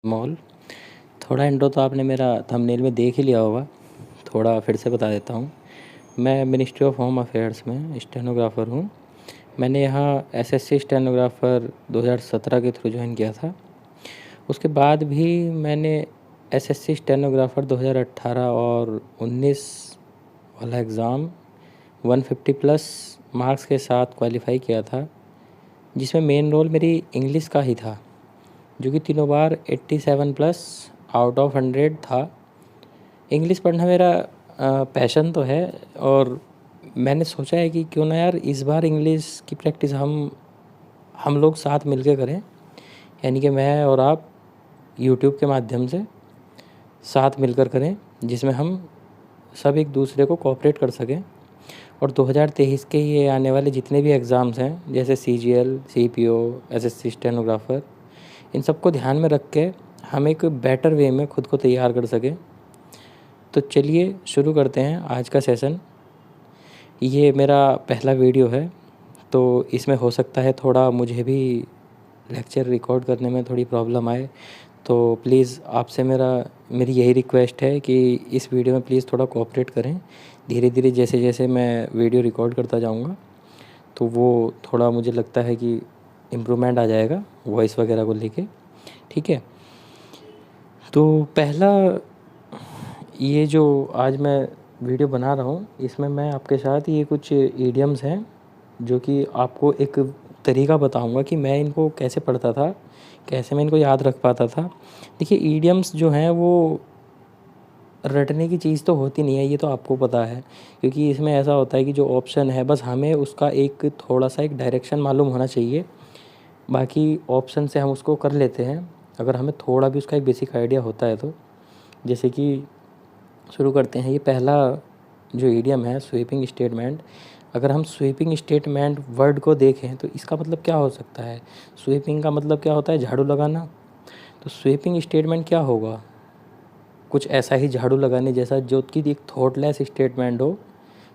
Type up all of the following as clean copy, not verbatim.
Mall. थोड़ा intro तो आपने मेरा थंबनेल में देख ही लिया होगा। थोड़ा फिर से बता देता हूँ। मैं मिनिस्ट्री ऑफ होम अफेयर्स में स्टेनोग्राफ़र हूँ। मैंने यहाँ एसएससी स्टेनोग्राफ़र 2017 के थ्रू ज्वाइन किया था। उसके बाद भी मैंने एसएससी स्टेनोग्राफ़र 2018 और 19 वाला एग्ज़ाम 150 प्लस मार्क्स के साथ क्वालिफ़ाई किया था, जिसमें मेन रोल मेरी इंग्लिश का ही था, जो कि तीनों बार 87 प्लस आउट ऑफ 100 था। इंग्लिश पढ़ना मेरा पैशन तो है, और मैंने सोचा है कि क्यों ना यार इस बार इंग्लिश की प्रैक्टिस हम लोग साथ मिलके करें। यानी कि मैं और आप यूट्यूब के माध्यम से साथ मिलकर करें, जिसमें हम सब एक दूसरे को कोऑपरेट कर सकें। और 2023 के ये आने वाले जितने भी एग्ज़ाम्स हैं, जैसे सीजीएल, सीपीओ, एसएससी स्टेनोग्राफ़र, इन सबको ध्यान में रख के हम एक बेटर वे में खुद को तैयार कर सकें। तो चलिए शुरू करते हैं आज का सेशन। ये मेरा पहला वीडियो है, तो इसमें हो सकता है थोड़ा मुझे भी लेक्चर रिकॉर्ड करने में थोड़ी प्रॉब्लम आए। तो प्लीज़ आपसे मेरी यही रिक्वेस्ट है कि इस वीडियो में प्लीज़ थोड़ा कोऑपरेट करें। धीरे धीरे जैसे जैसे मैं वीडियो रिकॉर्ड करता जाऊँगा, तो वो थोड़ा मुझे लगता है कि इम्प्रूवमेंट आ जाएगा वॉइस वगैरह को लेके। ठीक है, तो पहला ये जो आज मैं वीडियो बना रहा हूँ, इसमें मैं आपके साथ ये कुछ ईडियम्स हैं जो कि आपको एक तरीका बताऊँगा कि मैं इनको कैसे पढ़ता था, कैसे मैं इनको याद रख पाता था। देखिए, ईडियम्स जो हैं वो रटने की चीज़ तो होती नहीं है, ये तो आपको पता है, क्योंकि इसमें ऐसा होता है कि जो ऑप्शन है बस हमें उसका एक थोड़ा-सा एक डायरेक्शन मालूम होना चाहिए। बाकी ऑप्शन से हम उसको कर लेते हैं, अगर हमें थोड़ा भी उसका एक बेसिक आइडिया होता है तो। जैसे कि शुरू करते हैं। ये पहला जो ईडियम है, स्वीपिंग स्टेटमेंट। अगर हम स्वीपिंग स्टेटमेंट वर्ड को देखें तो इसका मतलब क्या हो सकता है? स्वीपिंग का मतलब क्या होता है? झाड़ू लगाना। तो स्वीपिंग स्टेटमेंट क्या होगा? कुछ ऐसा ही झाड़ू लगाने जैसा, जो कि एक थॉटलेस स्टेटमेंट हो,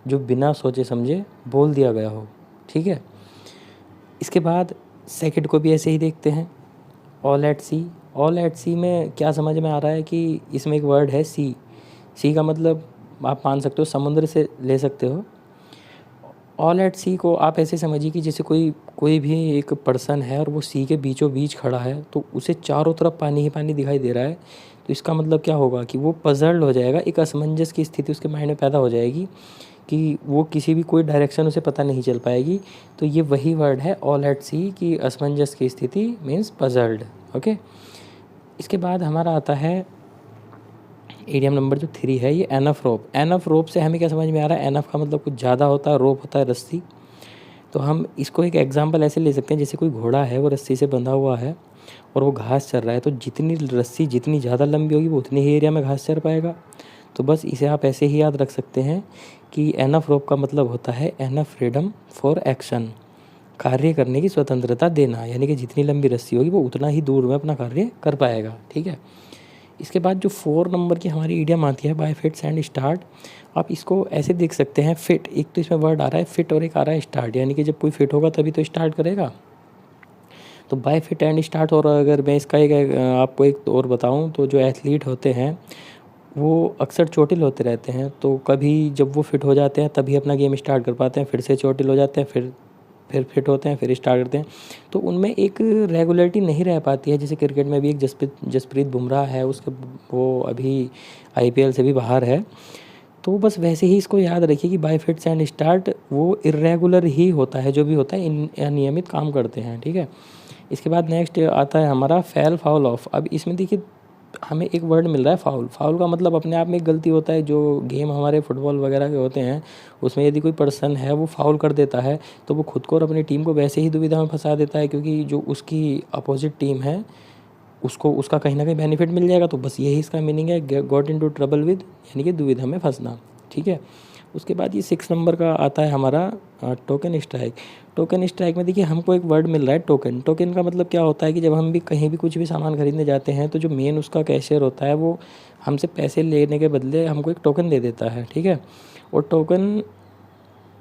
जो बिना सोचे समझे बोल दिया गया हो। ठीक है, इसके बाद सेकंड को भी ऐसे ही देखते हैं। All at sea. All at sea में क्या समझ में आ रहा है कि इसमें एक वर्ड है सी। सी का मतलब आप मान सकते हो समुद्र से ले सकते हो। ऑल एट सी को आप ऐसे समझिए कि जैसे कोई भी एक पर्सन है और वो सी के बीचों बीच खड़ा है, तो उसे चारों तरफ पानी ही पानी दिखाई दे रहा है। तो इसका मतलब क्या होगा कि वो पजल्ड हो जाएगा, एक असमंजस की स्थिति उसके माइंड में पैदा हो जाएगी कि वो किसी भी कोई डायरेक्शन उसे पता नहीं चल पाएगी। तो ये वही वर्ड है ऑल एट सी की असमंजस की स्थिति मीन्स पजल्ड। ओके, इसके बाद हमारा आता है ईडियम नंबर जो 3 है, ये एनफ रोप। एनफ रोप से हमें क्या समझ में आ रहा है? एनफ का मतलब कुछ ज़्यादा होता है, रोप होता है रस्सी। तो हम इसको एक एग्जांपल ऐसे ले सकते हैं, जैसे कोई घोड़ा है, वो रस्सी से बंधा हुआ है और वो घास चर रहा है, तो जितनी रस्सी जितनी ज़्यादा लंबी होगी वो उतनी ही एरिया में घास चर पाएगा। तो बस इसे आप ऐसे ही याद रख सकते हैं कि एनफ रोप का मतलब होता है एनफ फ्रीडम फॉर एक्शन, कार्य करने की स्वतंत्रता देना। यानी कि जितनी लंबी रस्सी होगी वो उतना ही दूर में अपना कार्य कर पाएगा। ठीक है, इसके बाद जो 4 नंबर की हमारी ईडियम आती है, बाय फिट्स एंड स्टार्ट। आप इसको ऐसे देख सकते हैं, फिट, एक तो इसमें वर्ड आ रहा है फिट और एक आ रहा है स्टार्ट, यानी कि जब कोई फिट होगा तभी तो स्टार्ट करेगा। तो बाय फिट एंड स्टार्ट। और अगर मैं इसका एक आपको एक और बताऊं, तो जो एथलीट होते हैं वो अक्सर चोटिल होते रहते हैं, तो कभी जब वो फिट हो जाते हैं तभी अपना गेम स्टार्ट कर पाते हैं, फिर से चोटिल हो जाते हैं, फिर फिट होते हैं, फिर स्टार्ट करते हैं। तो उनमें एक रेगुलरिटी नहीं रह पाती है। जैसे क्रिकेट में भी एक जसप्रीत बुमराह है, उसके वो अभी आईपीएल से भी बाहर है। तो बस वैसे ही इसको याद रखिए कि बाय फिट्स एंड स्टार्ट वो इर्रेगुलर ही होता है, जो भी होता है अनियमित काम करते हैं। ठीक है, इसके बाद नेक्स्ट आता है हमारा फेल फाउल ऑफ। अब इसमें देखिए हमें एक वर्ड मिल रहा है फाउल। फाउल का मतलब अपने आप में एक गलती होता है। जो गेम हमारे फुटबॉल वगैरह के होते हैं, उसमें यदि कोई पर्सन है वो फाउल कर देता है, तो वो खुद को और अपनी टीम को वैसे ही दुविधा में फंसा देता है, क्योंकि जो उसकी अपोजिट टीम है उसको उसका कहीं ना कहीं बेनिफिट मिल जाएगा। तो बस यही इसका मीनिंग है, गॉट इनटू ट्रबल विद, यानी कि दुविधा में फंसना। ठीक है, उसके बाद ये 6 नंबर का आता है हमारा टोकन स्ट्राइक। टोकन स्ट्राइक में देखिए हमको एक वर्ड मिल रहा है टोकन। टोकन का मतलब क्या होता है कि जब हम भी कहीं भी कुछ भी सामान खरीदने जाते हैं, तो जो मेन उसका कैशियर होता है वो हमसे पैसे लेने के बदले हमको एक टोकन दे देता है। ठीक है, और टोकन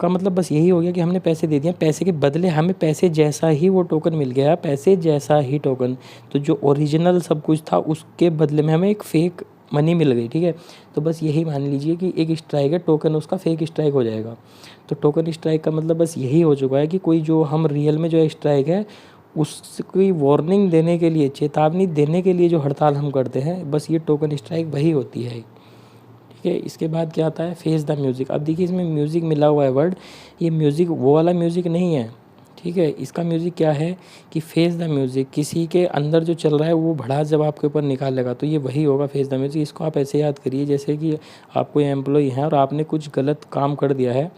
का मतलब बस यही हो गया कि हमने पैसे दे दिए, पैसे के बदले हमें पैसे जैसा ही वो टोकन मिल गया, पैसे जैसा ही टोकन। तो जो ओरिजिनल सब कुछ था उसके बदले में हमें एक फ़ेक मनी मिल गई, ठीक है। तो बस यही मान लीजिए कि एक स्ट्राइक है, टोकन उसका फेक स्ट्राइक हो जाएगा। तो टोकन स्ट्राइक का मतलब बस यही हो चुका है कि कोई जो हम रियल में जो स्ट्राइक है उसकी वार्निंग देने के लिए, चेतावनी देने के लिए जो हड़ताल हम करते हैं, बस ये टोकन स्ट्राइक वही होती है, ठीक है। इसके बाद क्या आता है, फेस द म्यूज़िक। अब देखिए इसमें म्यूज़िक मिला हुआ है वर्ड, ये म्यूज़िक वो वाला म्यूज़िक नहीं है, ठीक है। इसका म्यूज़िक क्या है कि फेस द म्यूज़िक, किसी के अंदर जो चल रहा है वो भड़ास जब आपके ऊपर निकालेगा तो ये वही होगा फेस द म्यूज़िक। इसको आप ऐसे याद करिए जैसे कि आप कोई एम्प्लॉई हैं और आपने कुछ गलत काम कर दिया है,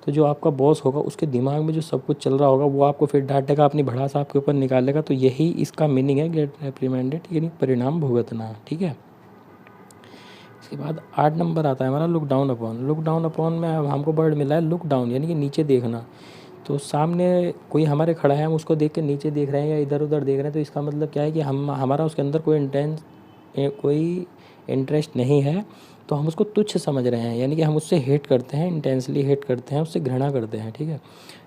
तो जो आपका बॉस होगा उसके दिमाग में जो सब कुछ चल रहा होगा वो आपको फिर डांटेगा, अपनी भड़ास आपके ऊपर निकालेगा। तो यही इसका मीनिंग है गेट रेप्रिमेंडेड, यानी परिणाम भुगतना, ठीक है। इसके बाद 8 नंबर आता है हमारा look down upon. Look down upon में अब हमको वर्ड मिला है लुक डाउन, यानी कि नीचे देखना। तो सामने कोई हमारे खड़ा है, हम उसको देख के नीचे देख रहे हैं या इधर उधर देख रहे हैं, तो इसका मतलब क्या है कि हमारा उसके अंदर कोई इंटरेस्ट नहीं है, तो हम उसको तुच्छ समझ रहे हैं, यानी कि हम उससे हेट करते हैं, इंटेंसली हेट करते हैं, उससे घृणा करते हैं, ठीक है।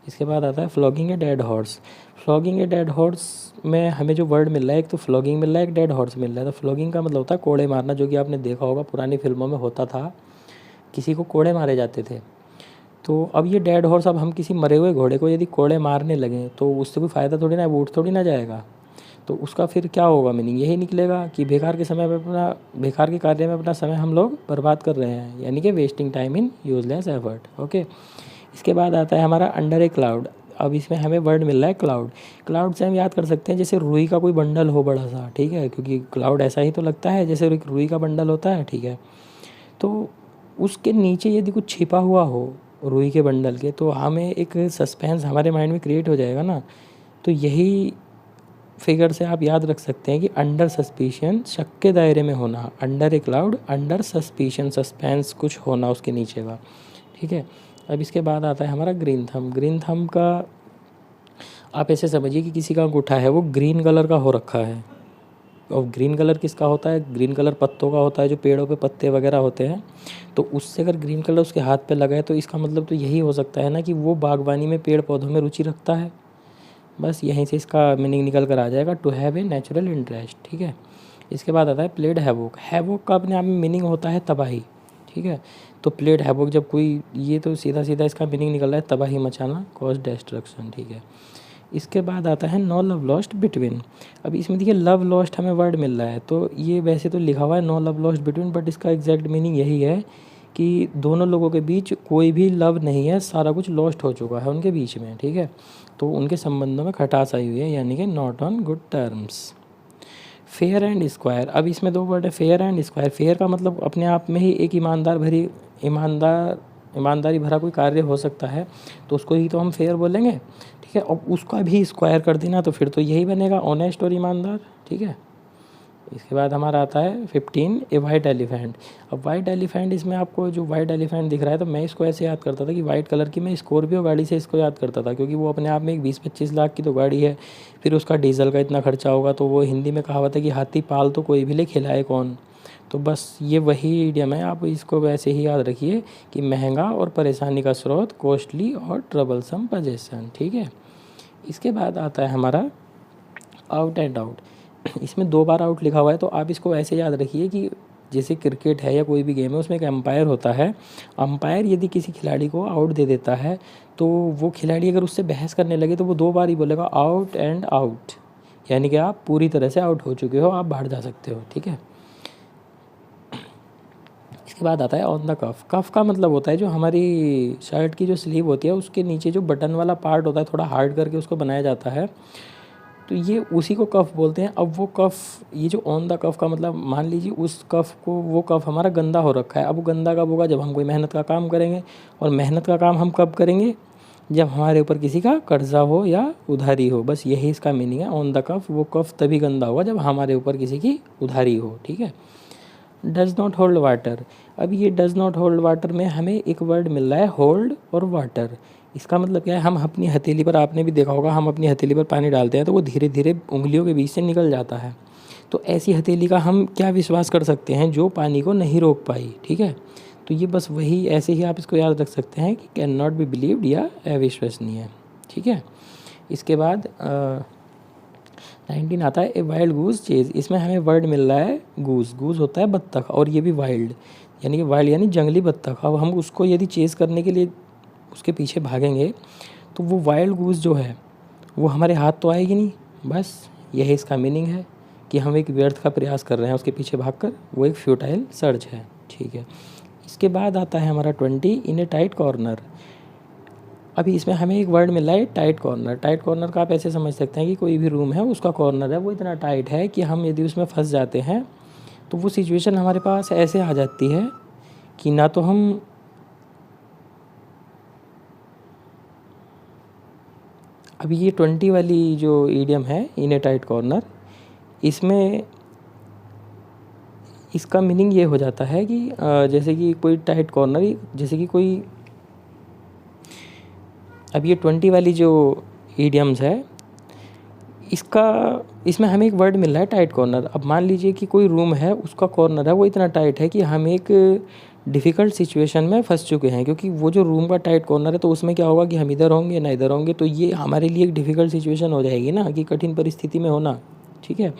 इसके बाद आता है flogging a dead horse. Flogging a dead horse में हमें जो वर्ड मिल रहा है, एक तो फ्लॉगिंग मिल रहा है, एक डेड हॉर्स मिल रहा है। तो फ्लॉगिंग का मतलब होता है कोड़े मारना, जो कि आपने देखा होगा पुरानी फिल्मों में होता था, किसी को कोड़े मारे जाते थे। तो अब ये डेड हॉर्स, अब हम किसी मरे हुए घोड़े को यदि कोड़े मारने लगें तो उससे कोई फ़ायदा थोड़ी ना है, वो उठ थोड़ी ना जाएगा। तो उसका फिर क्या होगा, मीनिंग यही निकलेगा कि बेकार के कार्य में अपना समय हम लोग बर्बाद कर रहे हैं, यानी कि wasting time in useless effort, okay. इसके बाद आता है हमारा अंडर ए क्लाउड। अब इसमें हमें वर्ड मिल रहा है क्लाउड। क्लाउड से हम याद कर सकते हैं जैसे रुई का कोई बंडल हो बड़ा सा, ठीक है, क्योंकि क्लाउड ऐसा ही तो लगता है जैसे रुई का बंडल होता है, ठीक है। तो उसके नीचे यदि कुछ छिपा हुआ हो रुई के बंडल के, तो हमें एक सस्पेंस हमारे माइंड में क्रिएट हो जाएगा ना। तो यही फिगर से आप याद रख सकते हैं कि अंडर सस्पिशन, शक के दायरे में होना, अंडर ए क्लाउड, अंडर सस्पिशन, सस्पेंस कुछ होना उसके नीचे का, ठीक है। अब इसके बाद आता है हमारा ग्रीन थंब। ग्रीन थंब का आप ऐसे समझिए कि किसी का अंगूठा है वो ग्रीन कलर का हो रखा है। और ग्रीन कलर किसका होता है, ग्रीन कलर पत्तों का होता है, जो पेड़ों पे पत्ते वगैरह होते हैं। तो उससे अगर ग्रीन कलर उसके हाथ पे लगा है तो इसका मतलब तो यही हो सकता है ना कि वो बागवानी में पेड़ पौधों में रुचि रखता है। बस यहीं से इसका मीनिंग निकल कर आ जाएगा, to have a natural interest, ठीक है। इसके बाद आता है प्लेड हैवोक। हैवोक का अपने आप में मीनिंग होता है तबाही, ठीक है। तो प्लेड हैवोक जब कोई, ये तो सीधा सीधा इसका मीनिंग निकल रहा है तबाही मचाना, कॉज डिस्ट्रक्शन, ठीक है। इसके बाद आता है नो लव लॉस्ट बिटवीन। अब इसमें देखिए लव लॉस्ट हमें वर्ड मिल रहा है, तो ये वैसे तो लिखा हुआ है no love lost between, but इसका एग्जैक्ट मीनिंग यही है कि दोनों लोगों के बीच कोई भी लव नहीं है, सारा कुछ लॉस्ट हो चुका है उनके बीच में, ठीक है। तो उनके संबंधों में खटास आई हुई है, यानी कि not on good terms. Fair and square. अब इसमें दो वर्ड है, फेयर एंड स्क्वायर। फेयर का मतलब अपने आप में ही एक ईमानदारी भरा कोई कार्य हो सकता है, तो उसको ही तो हम फेयर बोलेंगे, ठीक है। अब उसका भी स्क्वायर कर देना तो फिर तो यही बनेगा ऑनेस्ट और ईमानदार, ठीक है। इसके बाद हमारा आता है 15 ए वाइट एलिफेंट। अब वाइट एलिफेंट, इसमें आपको जो वाइट एलिफेंट दिख रहा है, तो मैं इसको ऐसे याद करता था कि वाइट कलर की मैं स्कॉर्पियो गाड़ी से इसको याद करता था, क्योंकि वो अपने आप में एक 20-25 लाख की तो गाड़ी है, फिर उसका डीजल का इतना खर्चा होगा, तो वो हिंदी में कहावत है कि हाथी पाल तो कोई भी ले खिलाए कौन। तो बस ये वही इडियम है, आप इसको वैसे ही याद रखिए कि महंगा और परेशानी का स्रोत, कॉस्टली और ट्रबलसम पजेशन, ठीक है। इसके बाद आता है हमारा आउट एंड आउट। इसमें 2 बार आउट लिखा हुआ है, तो आप इसको ऐसे याद रखिए कि जैसे क्रिकेट है या कोई भी गेम है, उसमें एक एम्पायर होता है। अंपायर यदि किसी खिलाड़ी को आउट दे देता है, तो वो खिलाड़ी अगर उससे बहस करने लगे तो वो 2 बार ही बोलेगा आउट एंड आउट, यानी कि आप पूरी तरह से आउट हो चुके हो, आप बाहर जा सकते हो, ठीक है। इसके बाद आता है ऑन द कफ। कफ का मतलब होता है जो हमारी शर्ट की जो स्लीव होती है उसके नीचे जो बटन वाला पार्ट होता है, थोड़ा हार्ड करके उसको बनाया जाता है, तो ये उसी को कफ बोलते हैं। अब वो कफ, ये जो ऑन द कफ का मतलब, मान लीजिए उस कफ को, वो कफ हमारा गंदा हो रखा है। अब वो गंदा कब होगा, जब हम कोई मेहनत का काम करेंगे, और मेहनत का काम हम कब करेंगे, जब हमारे ऊपर किसी का कर्जा हो या उधारी हो। बस यही इसका मीनिंग है ऑन द कफ। वो कफ तभी गंदा होगा जब हमारे ऊपर किसी की उधारी हो, ठीक है। Does not hold water. अब ये डज नॉट होल्ड वाटर में हमें एक वर्ड मिल रहा है होल्ड और वाटर। इसका मतलब क्या है, हम अपनी हथेली पर, आपने भी देखा होगा, हम अपनी हथेली पर पानी डालते हैं तो वो धीरे धीरे उंगलियों के बीच से निकल जाता है। तो ऐसी हथेली का हम क्या विश्वास कर सकते हैं जो पानी को नहीं रोक पाई, ठीक है। तो ये बस वही ऐसे ही आप इसको याद रख सकते हैं कि कैन नॉट बी बिलीव्ड या अविश्वसनीय, ठीक है। इसके बाद 19 आता है ए वाइल्ड गूज चेज। इसमें हमें वर्ड मिल रहा है गूज, गूज होता है बत्तख और ये भी वाइल्ड यानी कि वाइल्ड यानी जंगली बत्तख। अब हम उसको यदि चेज़ करने के लिए उसके पीछे भागेंगे तो वो वाइल्ड गूज जो है वो हमारे हाथ तो आएगी नहीं। बस यही इसका मीनिंग है कि हम एक व्यर्थ का प्रयास कर रहे हैं उसके पीछे भागकर, वो एक फ्यूटाइल सर्च है, ठीक है। इसके बाद आता है हमारा 20 इन ए टाइट कॉर्नर। अभी इसमें हमें एक वर्ड मिला है टाइट कॉर्नर। टाइट कॉर्नर का आप ऐसे समझ सकते हैं कि कोई भी रूम है उसका कॉर्नर है वो इतना टाइट है कि हम यदि उसमें फंस जाते हैं तो वो सिचुएशन हमारे पास ऐसे आ जाती है कि ना तो हम अभी ये 20 वाली जो ईडियम है इन ए टाइट कॉर्नर, इसमें इसका मीनिंग ये हो जाता है कि जैसे कि कोई टाइट कॉर्नर, जैसे कि कोई, अब ये 20 वाली जो ईडियम्स है इसमें हमें एक वर्ड मिल रहा है टाइट कॉर्नर। अब मान लीजिए कि कोई रूम है उसका कॉर्नर है वो इतना टाइट है कि हम एक डिफ़िकल्ट सिचुएशन में फंस चुके हैं, क्योंकि वो जो रूम का टाइट कॉर्नर है तो उसमें क्या होगा कि हम इधर होंगे ना इधर होंगे, तो ये हमारे लिए एक डिफ़िकल्ट सिचुएशन हो जाएगी ना, कि कठिन परिस्थिति में होना, ठीक है।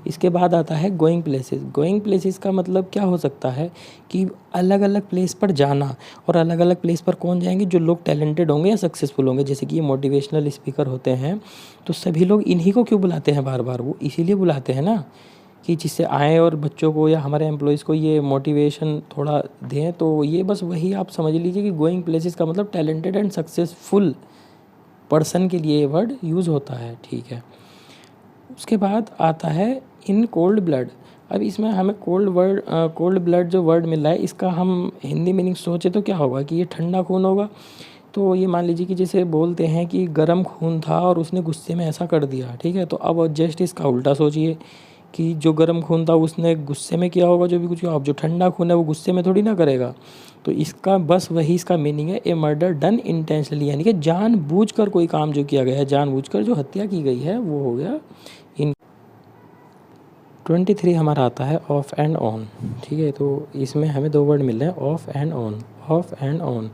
इसके बाद आता है गोइंग प्लेसेस। गोइंग प्लेसेस का मतलब क्या हो सकता है कि अलग अलग प्लेस पर जाना, और अलग अलग प्लेस पर कौन जाएंगे, जो लोग टैलेंटेड होंगे या सक्सेसफुल होंगे। जैसे कि ये मोटिवेशनल स्पीकर होते हैं तो सभी लोग इन्हीं को क्यों बुलाते हैं बार बार, वो इसीलिए बुलाते हैं ना कि जिससे आए और बच्चों को या हमारे एम्प्लॉयज़ को ये मोटिवेशन थोड़ा दें। तो ये बस वही आप समझ लीजिए कि गोइंग प्लेसेस का मतलब टैलेंटेड एंड सक्सेसफुल पर्सन के लिए ये वर्ड यूज़ होता है, ठीक है। उसके बाद आता है इन कोल्ड ब्लड। अब इसमें हमें कोल्ड ब्लड जो वर्ड मिल रहा है इसका हम हिंदी मीनिंग सोचे तो क्या होगा कि ये ठंडा खून होगा। तो ये मान लीजिए कि जैसे बोलते हैं कि गर्म खून था और उसने गुस्से में ऐसा कर दिया, ठीक है। तो अब जस्ट इसका उल्टा सोचिए कि जो गर्म खून था उसने गुस्से में किया होगा जो भी कुछ किया। अब जो ठंडा खून है वो गुस्से में थोड़ी ना करेगा। तो इसका बस वही इसका मीनिंग है ए मर्डर डन इंटेंशनली, यानी कि जानबूझकर कोई काम जो किया गया है, जानबूझकर जो हत्या की गई है वो हो गया इन। 23 हमारा आता है ऑफ एंड ऑन, ठीक है। तो इसमें हमें दो वर्ड मिल रहे हैं of and on. Of and on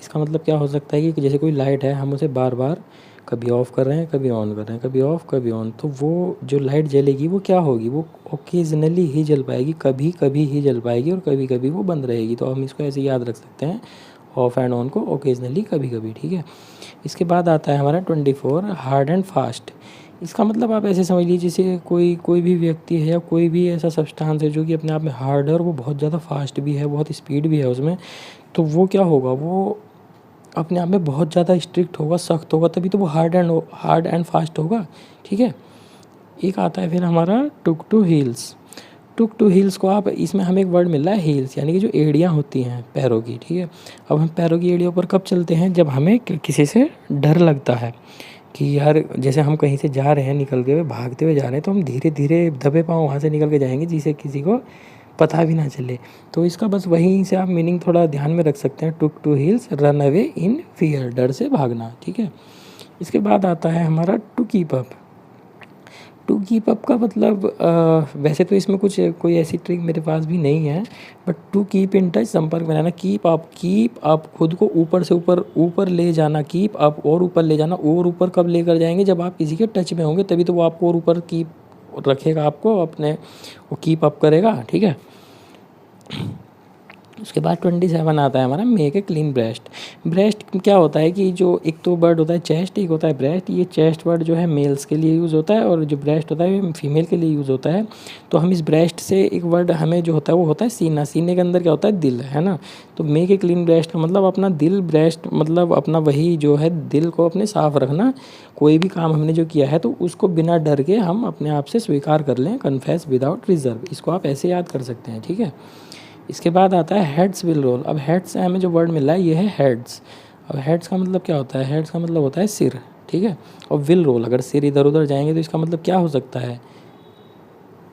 इसका मतलब क्या हो सकता है कि जैसे कोई लाइट है हम उसे बार बार कभी ऑफ़ कर रहे हैं कभी ऑन कर रहे हैं, कभी ऑफ़ कभी ऑन, तो वो जो लाइट जलेगी वो क्या होगी, वो ओकेजनली ही जल पाएगी, कभी कभी ही जल पाएगी और कभी कभी वो बंद रहेगी। तो हम इसको ऐसे याद रख सकते हैं ऑफ एंड ऑन को, ओकेजनली कभी कभी, ठीक है। इसके बाद आता है हमारा 24 हार्ड एंड फास्ट। इसका मतलब आप ऐसे समझ लीजिए जैसे कोई भी व्यक्ति है या कोई भी ऐसा सब्सटेंस है जो कि अपने आप में हार्ड है और वो बहुत ज़्यादा फास्ट भी है, बहुत स्पीड भी है उसमें, तो वो क्या होगा, वो अपने आप में बहुत ज़्यादा स्ट्रिक्ट होगा, सख्त होगा, तभी तो वो हार्ड एंड फास्ट होगा, ठीक है। एक आता है फिर हमारा took to heels. Took to heels को आप, इसमें हमें एक वर्ड मिल रहा है हील्स, यानी कि जो एड़ियाँ होती हैं पैरों की, ठीक है। अब हम पैरों की एड़ियों पर कब चलते हैं, जब हमें किसी से डर लगता है कि यार जैसे हम कहीं से जा रहे हैं, निकलते हुए भागते हुए जा रहे हैं, तो हम धीरे धीरे दबे पाँव वहाँ से निकल के जाएंगे जिसे किसी को पता भी ना चले। तो इसका बस वहीं से आप मीनिंग थोड़ा ध्यान में रख सकते हैं, took to heels run away in fear, डर से भागना, ठीक है। इसके बाद आता है हमारा to keep up. To keep up का मतलब वैसे तो इसमें कुछ कोई ऐसी ट्रिक मेरे पास भी नहीं है, but to keep in touch, संपर्क बनाना। कीप अप खुद को ऊपर से ऊपर ले जाना, कीप अप और ऊपर ले जाना। और ऊपर कब लेकर जाएंगे, जब आप किसी के टच में होंगे तभी तो वो आपको और ऊपर कीप रखेगा, आपको अपने वो कीप अप करेगा, ठीक है। उसके बाद 27 आता है हमारा make a clean breast. Breast क्या होता है कि जो एक तो वर्ड होता है चेस्ट, एक होता है ब्रेस्ट। ये चेस्ट वर्ड जो है मेल्स के लिए यूज़ होता है और जो ब्रेस्ट होता है फीमेल के लिए यूज़ होता है। तो हम इस ब्रेस्ट से एक वर्ड हमें जो होता है वो होता है सीना। सीने के अंदर क्या होता है, दिल, है ना। तो मेक ए क्लीन ब्रेस्ट का मतलब अपना दिल, ब्रेस्ट मतलब अपना वही जो है दिल को अपने साफ़ रखना। कोई भी काम हमने जो किया है तो उसको बिना डर के हम अपने आप से स्वीकार कर लें, कन्फेस विदाउट रिजर्व। इसको आप ऐसे याद कर सकते हैं, ठीक है। इसके बाद आता है हेड्स विल रोल। अब हेड्स से हमें जो वर्ड मिला है ये है हेड्स। अब हेड्स का मतलब क्या होता है, हेड्स का मतलब होता है सिर, ठीक है। और विल रोल, अगर सिर इधर उधर जाएंगे तो इसका मतलब क्या हो सकता है,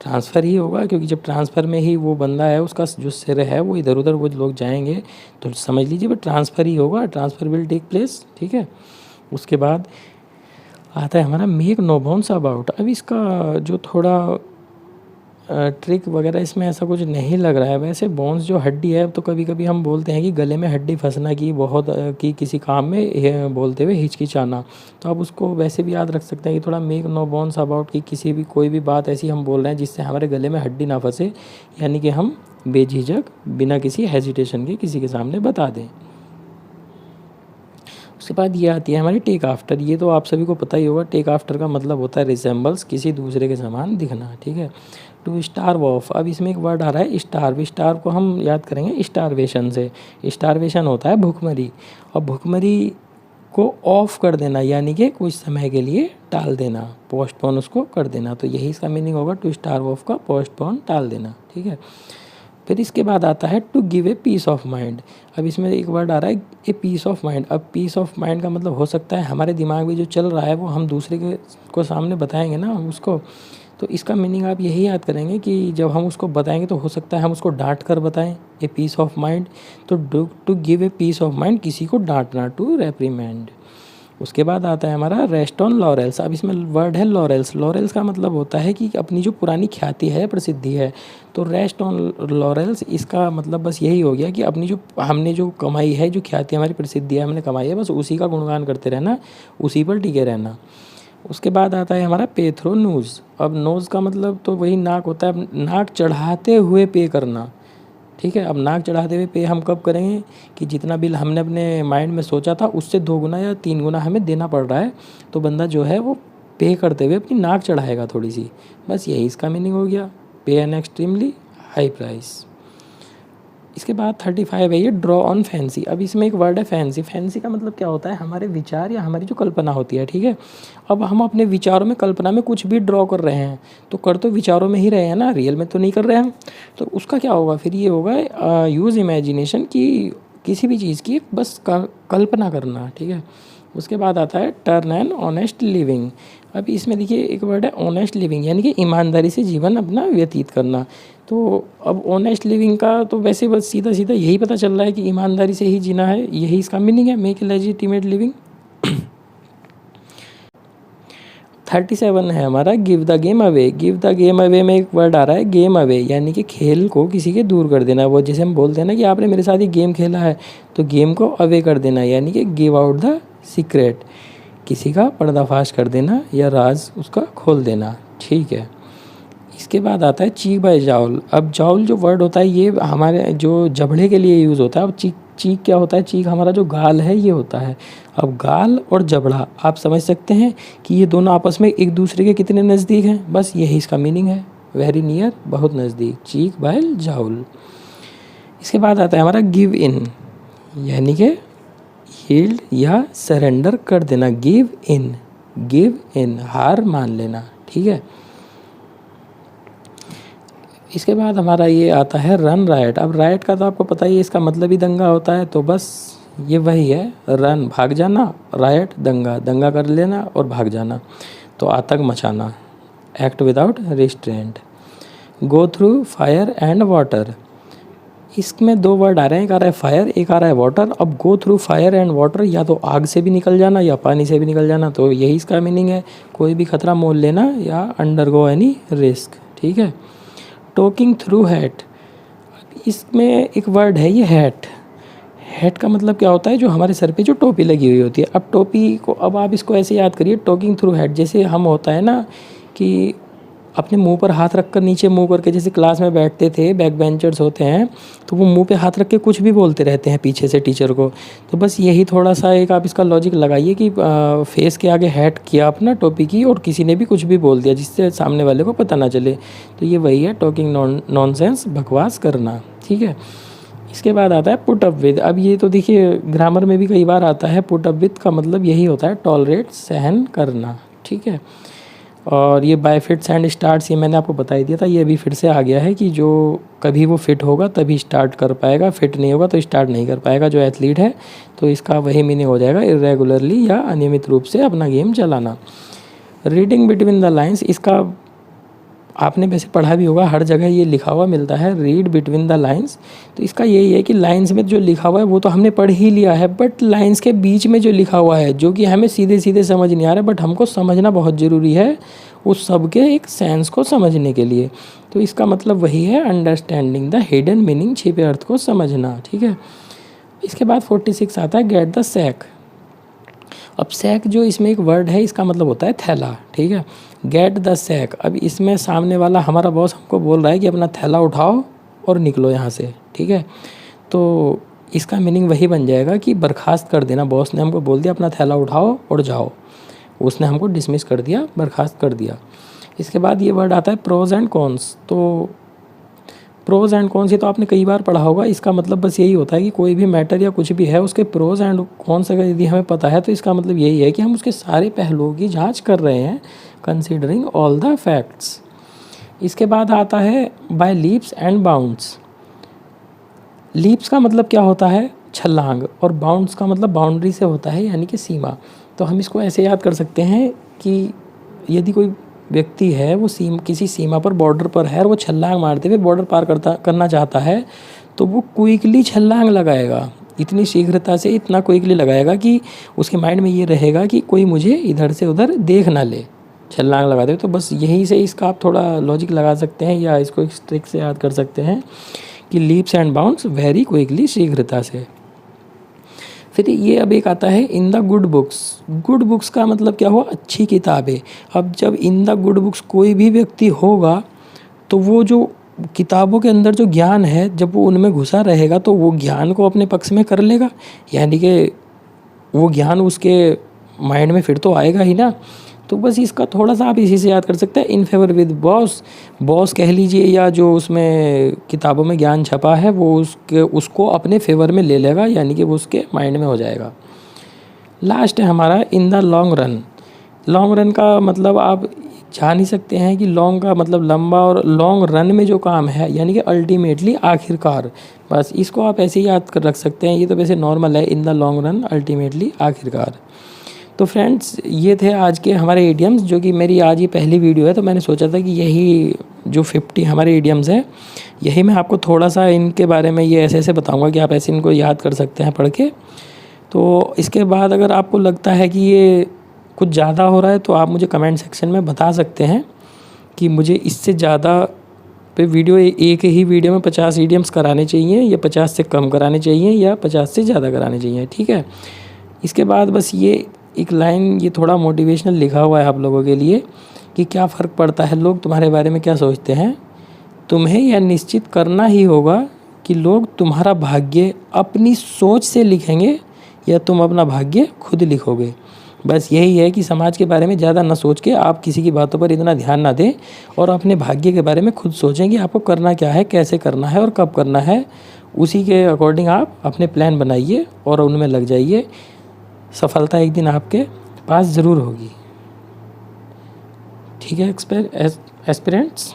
ट्रांसफ़र ही होगा, क्योंकि जब ट्रांसफ़र में ही वो बंदा है उसका जो सिर है वो इधर उधर वो लोग जाएंगे तो समझ लीजिए वो ट्रांसफ़र ही होगा, ट्रांसफ़र विल टेक प्लेस, ठीक है। उसके बाद आता है हमारा मेक नो बाउंस अबाउट। अब इसका जो थोड़ा ट्रिक वगैरह इसमें ऐसा कुछ नहीं लग रहा है। वैसे बोन्स जो हड्डी है, तो कभी कभी हम बोलते हैं कि गले में हड्डी फंसना की बहुत कि किसी काम में बोलते हुए हिचकिचाना, तो आप उसको वैसे भी याद रख सकते हैं कि थोड़ा मेक नो बोन्स अबाउट, कि किसी भी कोई भी बात ऐसी हम बोल रहे हैं जिससे हमारे गले में हड्डी ना फंसे, यानी कि हम बेझिझक बिना किसी हेजिटेशन के किसी के सामने बता दें। उसके बाद ये आती है हमारी टेक आफ्टर। ये तो आप सभी को पता ही होगा, टेक आफ्टर का मतलब होता है रिसेम्बल्स, किसी दूसरे के समान दिखना, ठीक है। टू स्टार्व ऑफ, अब इसमें एक वर्ड आ रहा है स्टार्व। स्टार्व को हम याद करेंगे स्टारवेशन से। स्टारवेशन होता है भुखमरी, और भुखमरी को ऑफ कर देना, यानी कि कुछ समय के लिए टाल देना, पोस्टपोन उसको कर देना, तो यही इसका मीनिंग होगा टू स्टार्व ऑफ का, पोस्टपोन टाल देना, ठीक है। फिर इसके बाद आता है to give a piece of mind. अब इसमें एक वर्ड आ रहा है ए पीस ऑफ माइंड। अब पीस ऑफ माइंड का मतलब हो सकता है हमारे दिमाग में जो चल रहा है वो हम दूसरे के को सामने बताएंगे ना उसको, तो इसका मीनिंग आप यही याद करेंगे कि जब हम उसको बताएंगे तो हो सकता है हम उसको डांट कर बताएं, ए पीस ऑफ माइंड। तो to give a piece of mind, किसी को डांटना, टू रेप्रीमेंड। उसके बाद आता है हमारा रेस्ट ऑन लॉरेल्स। अब इसमें वर्ड है लॉरेल्स। लॉरेल्स का मतलब होता है कि अपनी जो पुरानी ख्याति है, प्रसिद्धि है, तो रेस्ट ऑन लॉरेल्स इसका मतलब बस यही हो गया कि अपनी जो हमने जो कमाई है, जो ख्याति हमारी प्रसिद्धि है हमने कमाई है, बस उसी का गुणगान करते रहना, उसी पर टिके रहना। उसके बाद आता है हमारा पे थ्रो नोज़। अब नोज़ का मतलब तो वही नाक होता है, नाक चढ़ाते हुए पे करना, ठीक है। अब नाक चढ़ाते हुए पे हम कब करेंगे कि जितना बिल हमने अपने माइंड में सोचा था उससे 2 गुना या 3 गुना हमें देना पड़ रहा है, तो बंदा जो है वो पे करते हुए अपनी नाक चढ़ाएगा थोड़ी सी, बस यही इसका मीनिंग हो गया, पे एन एक्सट्रीमली हाई प्राइस। इसके बाद 35 है ये ड्रॉ ऑन फैंसी। अब इसमें एक वर्ड है फैंसी। फैंसी का मतलब क्या होता है, हमारे विचार या हमारी जो कल्पना होती है, ठीक है। अब हम अपने विचारों में, कल्पना में कुछ भी ड्रॉ कर रहे हैं, तो कर तो विचारों में ही रहे हैं ना, रियल में तो नहीं कर रहे हैं, तो उसका क्या होगा फिर, ये होगा यूज़ इमेजिनेशन की, किसी भी चीज़ की बस कल्पना करना, ठीक है। उसके बाद आता है टर्न एन ऑनेस्ट लिविंग। अब इसमें देखिए एक वर्ड है ऑनेस्ट लिविंग, यानी कि ईमानदारी से जीवन अपना व्यतीत करना। तो अब ऑनेस्ट लिविंग का तो वैसे बस सीधा सीधा यही पता चल रहा है कि ईमानदारी से ही जीना है, यही इसका मीनिंग है, मेक लेजिटिमेट लिविंग। 37 है हमारा give the game away. Give the game away में एक वर्ड आ रहा है गेम अवे, यानी कि खेल को किसी के दूर कर देना। वो जैसे हम बोलते हैं ना कि आपने मेरे साथ ही गेम खेला है, तो गेम को अवे कर देना, यानी कि गिव आउट द सीक्रेट, किसी का पर्दाफाश कर देना या राज उसका खोल देना, ठीक है। इसके बाद आता है चीक बाय जाउल। अब जाउल जो वर्ड होता है ये हमारे जो जबड़े के लिए यूज़ होता है। अब चीक, चीक क्या होता है, चीक हमारा जो गाल है ये होता है। अब गाल और जबड़ा आप समझ सकते हैं कि ये दोनों आपस में एक दूसरे के कितने नज़दीक हैं, बस यही इसका मीनिंग है, वेरी नियर, बहुत नज़दीक, चीक बाय जाउल। इसके बाद आता है हमारा गिव इन, यानी कि यील्ड या सरेंडर कर देना, गिव इन हार मान लेना, ठीक है। इसके बाद हमारा ये आता है रन राइट। अब राइट का तो आपको पता ही है, इसका मतलब ही दंगा होता है, तो बस ये वही है, रन भाग जाना, राइट दंगा, दंगा कर लेना और भाग जाना, तो आतंक मचाना, act without restraint. Go through fire and water, इसमें 2 वर्ड आ रहे हैं, एक आ रहा है फायर, एक आ रहा है वाटर। अब गो थ्रू फायर एंड वाटर, या तो आग से भी निकल जाना या पानी से भी निकल जाना, तो यही इसका मीनिंग है, कोई भी खतरा मोल लेना या अंडरगो एनी रिस्क, ठीक है। टॉकिंग थ्रू हैट, इसमें एक वर्ड है ये हैट। हैट का मतलब क्या होता है, जो हमारे सर पे जो टोपी लगी हुई होती है। अब टोपी को, अब आप इसको ऐसे याद करिए, टॉकिंग थ्रू हैट, जैसे हम होता है ना कि अपने मुंह पर हाथ रखकर नीचे मुंह करके, जैसे क्लास में बैठते थे, बैक बेंचर्स होते हैं, तो वो मुंह पे हाथ रख के कुछ भी बोलते रहते हैं पीछे से टीचर को, तो बस यही थोड़ा सा एक आप इसका लॉजिक लगाइए कि फेस के आगे हैट किया अपना टोपी की, और किसी ने भी कुछ भी बोल दिया जिससे सामने वाले को पता ना चले, तो ये वही है टॉकिंग नॉनसेंस, बकवास करना, ठीक है। इसके बाद आता है पुट अप विद। अब ये तो देखिए ग्रामर में भी कई बार आता है, पुट अप विद का मतलब यही होता है टॉलरेट, सहन करना, ठीक है। और ये बाय फिट्स एंड स्टार्ट्स, ये मैंने आपको बता ही दिया था, ये अभी फिर से आ गया है कि जो कभी वो फिट होगा तभी स्टार्ट कर पाएगा, फिट नहीं होगा तो स्टार्ट नहीं कर पाएगा जो एथलीट है, तो इसका वही मीनिंग हो जाएगा इरेगुलरली या अनियमित रूप से अपना गेम चलाना। रीडिंग बिटवीन द लाइन्स, इसका आपने वैसे पढ़ा भी होगा, हर जगह ये लिखा हुआ मिलता है, रीड बिटवीन द लाइन्स, तो इसका यही है कि लाइन्स में जो लिखा हुआ है वो तो हमने पढ़ ही लिया है, बट लाइन्स के बीच में जो लिखा हुआ है, जो कि हमें सीधे सीधे समझ नहीं आ रहा है, बट हमको समझना बहुत ज़रूरी है, उस सब के एक सेंस को समझने के लिए। तो इसका मतलब वही है, अंडरस्टैंडिंग द हिडन मीनिंग, छिपे अर्थ को समझना। ठीक है, इसके बाद 46 आता है गेट द सैक। अब सैक जो इसमें एक वर्ड है, इसका मतलब होता है थैला। ठीक है, गेट द सैक। अब इसमें सामने वाला हमारा बॉस हमको बोल रहा है कि अपना थैला उठाओ और निकलो यहाँ से। ठीक है, तो इसका मीनिंग वही बन जाएगा कि बर्खास्त कर देना। बॉस ने हमको बोल दिया अपना थैला उठाओ और जाओ, उसने हमको डिसमिस कर दिया, बर्खास्त कर दिया। इसके बाद ये वर्ड आता है प्रोज एंड कॉन्स। तो प्रोज एंड कॉन्स ये तो आपने कई बार पढ़ा होगा। इसका मतलब बस यही होता है कि कोई भी मैटर या कुछ भी है, उसके प्रोज एंड कॉन्स अगर यदि हमें पता है तो इसका मतलब यही है कि हम उसके सारे पहलुओं की जांच कर रहे हैं, कंसीडरिंग ऑल द फैक्ट्स। इसके बाद आता है by leaps and bounds. Leaps का मतलब क्या होता है, छलांग, और बाउंड्स का मतलब बाउंड्री से होता है, यानी कि सीमा। तो हम इसको ऐसे याद कर सकते हैं कि यदि कोई व्यक्ति है वो किसी सीमा पर, बॉर्डर पर है, और वो छलांग मारते हुए बॉर्डर पार करना चाहता है, तो वो क्विकली छलांग लगाएगा, इतनी शीघ्रता से, इतना क्विकली लगाएगा कि उसके माइंड में ये रहेगा कि कोई मुझे इधर से उधर देख ना ले, छलांग लगा दे। तो बस यहीं से इसका आप थोड़ा लॉजिक लगा सकते हैं, या इसको एक ट्रिक से याद कर सकते हैं कि leaps and bounds very quickly, शीघ्रता से। फिर ये अब एक आता है in the good books. Good books का मतलब क्या हुआ, अच्छी किताबें। अब जब इन द गुड बुक्स कोई भी व्यक्ति होगा तो वो जो किताबों के अंदर जो ज्ञान है, जब वो उनमें घुसा रहेगा तो वो ज्ञान को अपने पक्ष में कर लेगा, यानी कि वो ज्ञान उसके माइंड में फिर तो आएगा ही ना। तो बस इसका थोड़ा सा आप इसी से याद कर सकते हैं, in favour with boss. Boss कह लीजिए, या जो उसमें किताबों में ज्ञान छपा है वो उसको अपने फेवर में ले लेगा, यानी कि वो उसके माइंड में हो जाएगा। लास्ट है हमारा in the long run. Long run का मतलब आप जान ही सकते हैं कि लॉन्ग का मतलब लंबा, और लॉन्ग रन में जो काम है यानी कि अल्टीमेटली, आखिरकार। बस इसको आप ऐसे ही याद कर रख सकते हैं, ये तो वैसे नॉर्मल है, in the long run, ultimately, आखिरकार। तो फ्रेंड्स, ये थे आज के हमारे इडियम्स, जो कि मेरी आज ये पहली वीडियो है, तो मैंने सोचा था कि यही जो 50 हमारे इडियम्स हैं, यही मैं आपको थोड़ा सा इनके बारे में ये ऐसे ऐसे बताऊंगा कि आप ऐसे इनको याद कर सकते हैं पढ़ के। तो इसके बाद अगर आपको लगता है कि ये कुछ ज़्यादा हो रहा है तो आप मुझे कमेंट सेक्शन में बता सकते हैं कि मुझे इससे ज़्यादा पे वीडियो, एक ही वीडियो में 50 इडियम्स कराने चाहिए, या 50 से कम कराने चाहिए, या 50 से ज़्यादा कराने चाहिए। ठीक है, इसके बाद बस ये एक लाइन, ये थोड़ा मोटिवेशनल लिखा हुआ है आप लोगों के लिए कि क्या फ़र्क पड़ता है लोग तुम्हारे बारे में क्या सोचते हैं, तुम्हें यह निश्चित करना ही होगा कि लोग तुम्हारा भाग्य अपनी सोच से लिखेंगे या तुम अपना भाग्य खुद लिखोगे। बस यही है कि समाज के बारे में ज़्यादा ना सोच के आप किसी की बातों पर इतना ध्यान ना दें, और अपने भाग्य के बारे में खुद सोचें कि आपको करना क्या है, कैसे करना है और कब करना है। उसी के अकॉर्डिंग आप अपने प्लान बनाइए और उनमें लग जाइए। सफलता एक दिन आपके पास ज़रूर होगी। ठीक है एस्पिरेंट्स,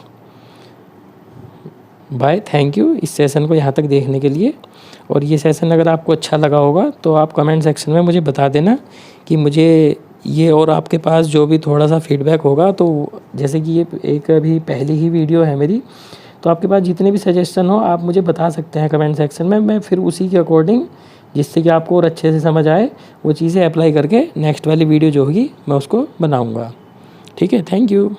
बाय, थैंक यू इस सेशन को यहाँ तक देखने के लिए। और ये सेशन अगर आपको अच्छा लगा होगा तो आप कमेंट सेक्शन में मुझे बता देना कि मुझे ये, और आपके पास जो भी थोड़ा सा फीडबैक होगा, तो जैसे कि ये एक अभी पहली ही वीडियो है मेरी, तो आपके पास जितने भी सजेशन हो आप मुझे बता सकते हैं कमेंट सेक्शन में। मैं फिर उसी के अकॉर्डिंग, जिससे कि आपको और अच्छे से समझ आए, वो चीज़ें अप्लाई करके नेक्स्ट वाली वीडियो जो होगी मैं उसको बनाऊँगा। ठीक है, थैंक यू।